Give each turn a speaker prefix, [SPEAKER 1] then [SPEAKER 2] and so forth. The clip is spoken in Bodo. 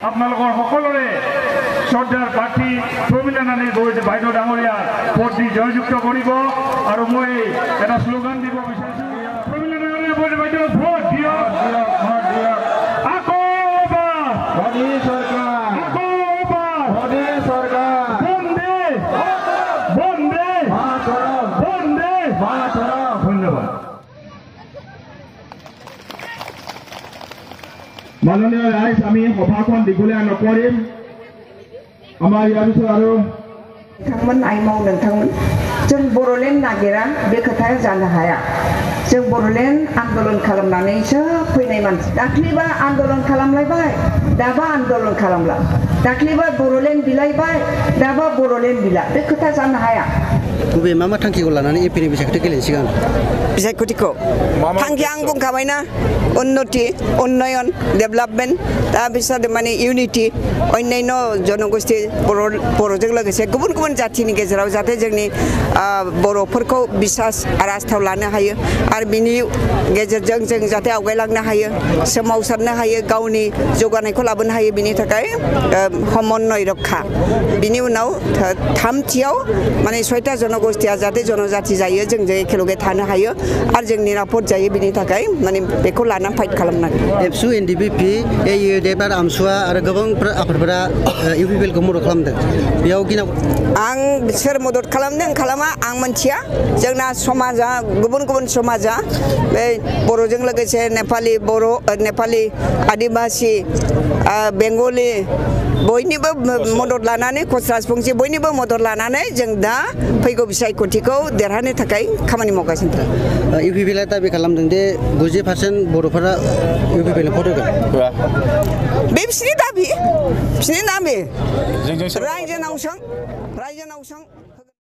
[SPEAKER 1] আপোনালোকৰ সকলোৰে শ্ৰদ্ধাৰ প্ৰাৰ্থী প্ৰমীলা নানী বাইদেউ ডাঙৰীয়া ভোট দি জয়যুক্ত কৰিব আৰু মই এটা শ্লোগান দিব বিচাৰিছোঁ প্ৰমীলা নানী বাইদেউ ভোট দিয়ক আকৌ এবাৰ মোদী চৰকাৰ আকৌ এবাৰ মোদী চৰকাৰ বন্দে বন্দে মাতৰম বন্দে মাতৰম ধন্যবাদ। মাননীয় ৰাইজ আমি সভাখন দীঘলীয়া নকৰিম আমাৰ ইয়াৰ পিছত আৰু
[SPEAKER 2] नोंथांमोन आइ माव नोंथांमोन जों बर'लेण्ड नागिरा बे खोथाया जानो हाया जों बर'लेण्ड आन्दलन खालामनानैसो फैनाय मानसि दाख्लिबा आन्दलन खालामलायबाय दाबा आन्दलन खालामला दाख्लिबा बर'लेण्ड बिलायबाय दाबा बर'लेण्ड बिला बे खोथा जानो हाया
[SPEAKER 3] बबे मा थांखिखौ लानानै एपिनि बिसायख'थि गेलेनो सिगां
[SPEAKER 4] बिसायख'थिखौ थांखि आं बुंखाबायना उन्नति उन्नयन डेभेलपमेन्ट दा बिसोर माने इउनिटि अन्यान्य जनगोष्ठी बर'जों लोगोसे गुबुन गुबुन जाथिनि गेजेराव जाहाथे जोंनि बर'फोरखौ बिसास आरो आस्थायाव लानो हायो आरो बिनि गेजेरजों जों जाहाथे आवगायलांनो हायो सोमावसारनो हायो गावनि जौगानायखौ लाबोनो हायो बिनि थाखाय समन्वय रक्षा बिनि उनाव थामथियाव माने 6टा जनगोष्ठीया जाहाथे जनजाति जायो जोंजों एखेलगे थानो हायो आरो जों निरापद जायो बिनि थाखाय माने बेखौ लाना फाइट खालामनांगोन। एबसु एनडिपिपि एइउडिएफ आरो आमसुआ आरो गोबां आफादफोरा इउपिपिएलखौ मदद खालामदों बेयाव गिनांगौ आं सोर मदद खालामदों खालामा आं मिथिया जोंना समाजा गुबुन गुबुन समाजा बे बर'जों लोगोसे नेपाली बर' नेपाली आदिबासि बेंगलि बयनिबो मदद लानानै कच राजबंसि बयनिबो मदद लानानै जों दा फैगौ बिसायख'थिखौ देरहानो थाखाय खामानि मावगासिनो दं। इउपिपिएलआ दाबि खालामदों दि 90% बर'फोरा इउपिपिएल भट होगोन बे बिसोरनि दाबि रायजोनाव सों